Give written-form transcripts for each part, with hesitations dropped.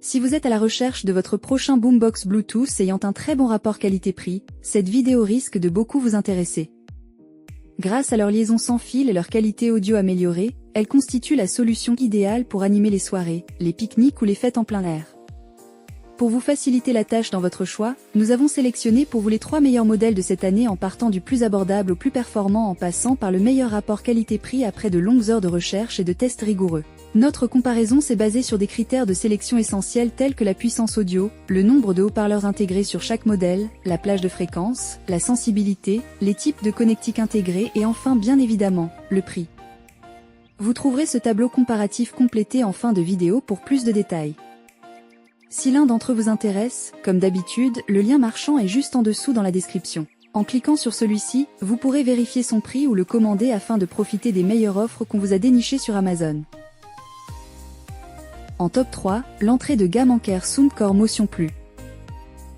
Si vous êtes à la recherche de votre prochain boombox Bluetooth ayant un très bon rapport qualité-prix, cette vidéo risque de beaucoup vous intéresser. Grâce à leur liaison sans fil et leur qualité audio améliorée, elle constitue la solution idéale pour animer les soirées, les pique-niques ou les fêtes en plein air. Pour vous faciliter la tâche dans votre choix, nous avons sélectionné pour vous les 3 meilleurs modèles de cette année en partant du plus abordable au plus performant en passant par le meilleur rapport qualité-prix après de longues heures de recherche et de tests rigoureux. Notre comparaison s'est basée sur des critères de sélection essentiels tels que la puissance audio, le nombre de haut-parleurs intégrés sur chaque modèle, la plage de fréquence, la sensibilité, les types de connectiques intégrés et enfin bien évidemment, le prix. Vous trouverez ce tableau comparatif complété en fin de vidéo pour plus de détails. Si l'un d'entre eux vous intéresse, comme d'habitude, le lien marchand est juste en dessous dans la description. En cliquant sur celui-ci, vous pourrez vérifier son prix ou le commander afin de profiter des meilleures offres qu'on vous a dénichées sur Amazon. En top 3, l'entrée de gamme Anker Soundcore Motion Plus.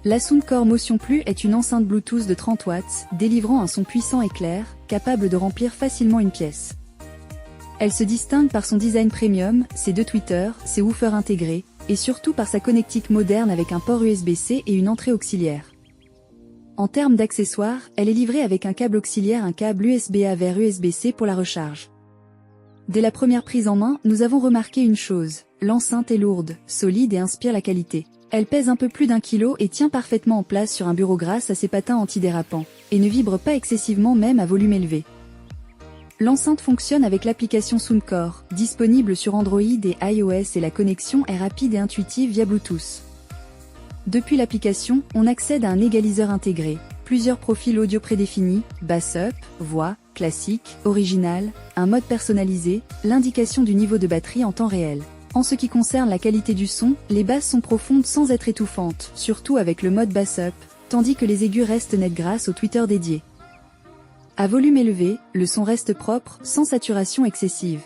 La Soundcore Motion Plus est une enceinte Bluetooth de 30 watts, délivrant un son puissant et clair, capable de remplir facilement une pièce. Elle se distingue par son design premium, ses 2 tweeters, ses woofers intégrés, et surtout par sa connectique moderne avec un port USB-C et une entrée auxiliaire. En termes d'accessoires, elle est livrée avec un câble auxiliaire, un câble USB-A vers USB-C pour la recharge. Dès la première prise en main, nous avons remarqué une chose, l'enceinte est lourde, solide et inspire la qualité. Elle pèse un peu plus d'1 kg et tient parfaitement en place sur un bureau grâce à ses patins antidérapants, et ne vibre pas excessivement même à volume élevé. L'enceinte fonctionne avec l'application Soundcore, disponible sur Android et iOS et la connexion est rapide et intuitive via Bluetooth. Depuis l'application, on accède à un égaliseur intégré, plusieurs profils audio prédéfinis, bass-up, voix, classique, original, un mode personnalisé, l'indication du niveau de batterie en temps réel. En ce qui concerne la qualité du son, les basses sont profondes sans être étouffantes, surtout avec le mode bass-up, tandis que les aigus restent nets grâce au tweeter dédié. À volume élevé, le son reste propre, sans saturation excessive.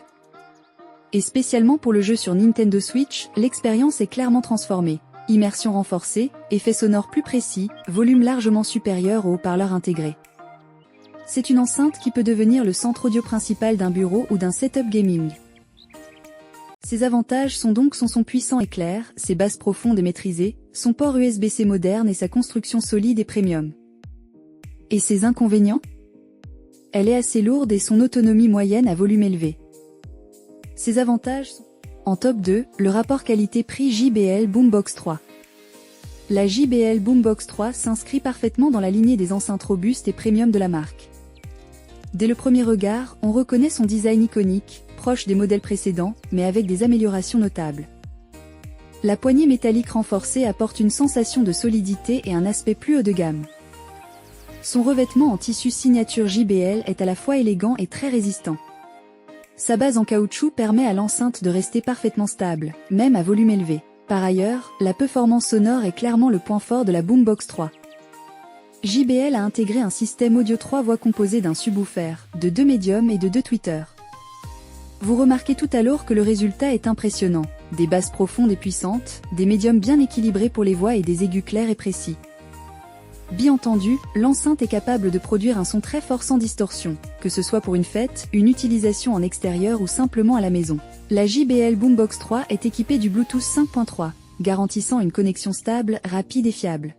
Et spécialement pour le jeu sur Nintendo Switch, l'expérience est clairement transformée. Immersion renforcée, effet sonore plus précis, volume largement supérieur aux haut-parleurs intégrés. C'est une enceinte qui peut devenir le centre audio principal d'un bureau ou d'un setup gaming. Ses avantages sont donc son son puissant et clair, ses basses profondes et maîtrisées, son port USB-C moderne et sa construction solide et premium. Et ses inconvénients ? Elle est assez lourde et son autonomie moyenne à volume élevé. Ses avantages sont... En top 2, le rapport qualité-prix JBL Boombox 3. La JBL Boombox 3 s'inscrit parfaitement dans la lignée des enceintes robustes et premium de la marque. Dès le premier regard, on reconnaît son design iconique, proche des modèles précédents, mais avec des améliorations notables. La poignée métallique renforcée apporte une sensation de solidité et un aspect plus haut de gamme. Son revêtement en tissu signature JBL est à la fois élégant et très résistant. Sa base en caoutchouc permet à l'enceinte de rester parfaitement stable, même à volume élevé. Par ailleurs, la performance sonore est clairement le point fort de la Boombox 3. JBL a intégré un système audio 3 voix composé d'un subwoofer, de 2 médiums et de 2 tweeters. Vous remarquez tout à l'heure que le résultat est impressionnant. Des basses profondes et puissantes, des médiums bien équilibrés pour les voix et des aigus clairs et précis. Bien entendu, l'enceinte est capable de produire un son très fort sans distorsion, que ce soit pour une fête, une utilisation en extérieur ou simplement à la maison. La JBL Boombox 3 est équipée du Bluetooth 5.3, garantissant une connexion stable, rapide et fiable.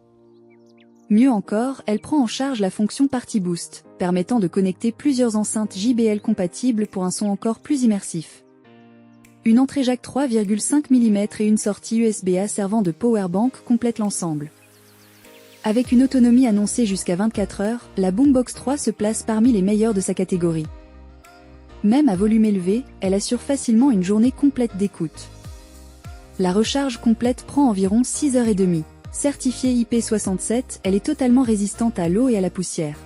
Mieux encore, elle prend en charge la fonction Party Boost, permettant de connecter plusieurs enceintes JBL compatibles pour un son encore plus immersif. Une entrée jack 3,5 mm et une sortie USB-A servant de powerbank complètent l'ensemble. Avec une autonomie annoncée jusqu'à 24 heures, la Boombox 3 se place parmi les meilleures de sa catégorie. Même à volume élevé, elle assure facilement une journée complète d'écoute. La recharge complète prend environ 6h30. Certifiée IP67, elle est totalement résistante à l'eau et à la poussière.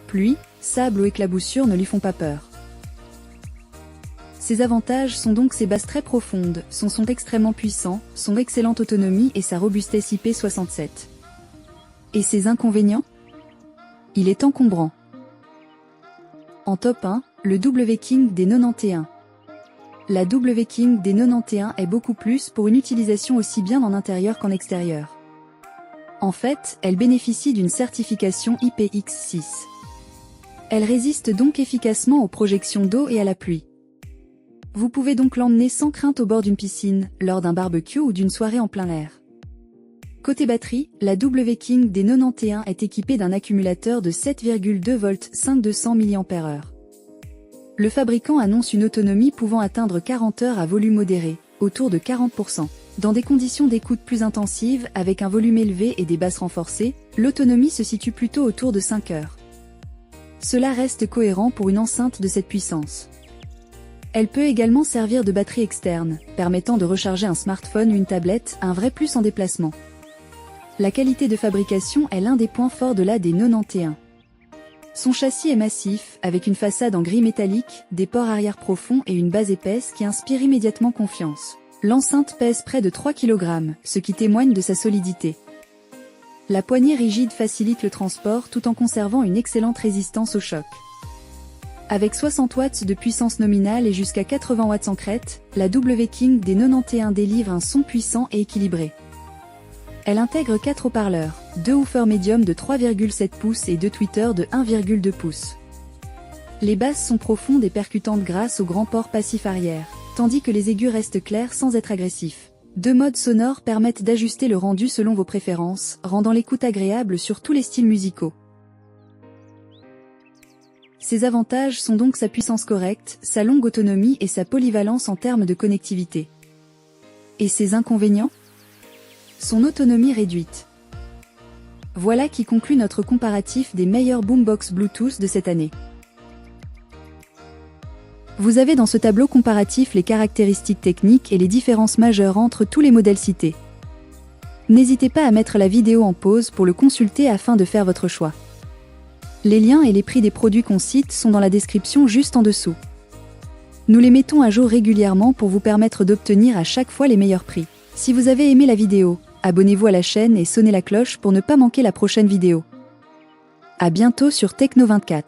Pluie, sable ou éclaboussure ne lui font pas peur. Ses avantages sont donc ses basses très profondes, son son extrêmement puissant, son excellente autonomie et sa robustesse IP67. Et ses inconvénients ? Il est encombrant. En top 1, le W-King D91. La W-King D91 est beaucoup plus pour une utilisation aussi bien en intérieur qu'en extérieur. En fait, elle bénéficie d'une certification IPX6. Elle résiste donc efficacement aux projections d'eau et à la pluie. Vous pouvez donc l'emmener sans crainte au bord d'une piscine, lors d'un barbecue ou d'une soirée en plein air. Côté batterie, la W-King D91 est équipée d'un accumulateur de 7,2 volts 5200 mAh. Le fabricant annonce une autonomie pouvant atteindre 40 heures à volume modéré, autour de 40%. Dans des conditions d'écoute plus intensives, avec un volume élevé et des basses renforcées, l'autonomie se situe plutôt autour de 5 heures. Cela reste cohérent pour une enceinte de cette puissance. Elle peut également servir de batterie externe, permettant de recharger un smartphone ou une tablette, un vrai plus en déplacement. La qualité de fabrication est l'un des points forts de la D91. Son châssis est massif, avec une façade en gris métallique, des ports arrière profonds et une base épaisse qui inspire immédiatement confiance. L'enceinte pèse près de 3 kg, ce qui témoigne de sa solidité. La poignée rigide facilite le transport tout en conservant une excellente résistance au choc. Avec 60 watts de puissance nominale et jusqu'à 80 watts en crête, la W-King D91 délivre un son puissant et équilibré. Elle intègre 4 haut-parleurs, 2 woofers médiums de 3,7 pouces et 2 tweeters de 1,2 pouces. Les basses sont profondes et percutantes grâce au grand port passif arrière, tandis que les aigus restent clairs sans être agressifs. 2 modes sonores permettent d'ajuster le rendu selon vos préférences, rendant l'écoute agréable sur tous les styles musicaux. Ses avantages sont donc sa puissance correcte, sa longue autonomie et sa polyvalence en termes de connectivité. Et ses inconvénients ? Son autonomie réduite. Voilà qui conclut notre comparatif des meilleurs boombox Bluetooth de cette année. Vous avez dans ce tableau comparatif les caractéristiques techniques et les différences majeures entre tous les modèles cités. N'hésitez pas à mettre la vidéo en pause pour le consulter afin de faire votre choix. Les liens et les prix des produits qu'on cite sont dans la description juste en dessous. Nous les mettons à jour régulièrement pour vous permettre d'obtenir à chaque fois les meilleurs prix. Si vous avez aimé la vidéo, abonnez-vous à la chaîne et sonnez la cloche pour ne pas manquer la prochaine vidéo. À bientôt sur Techno24.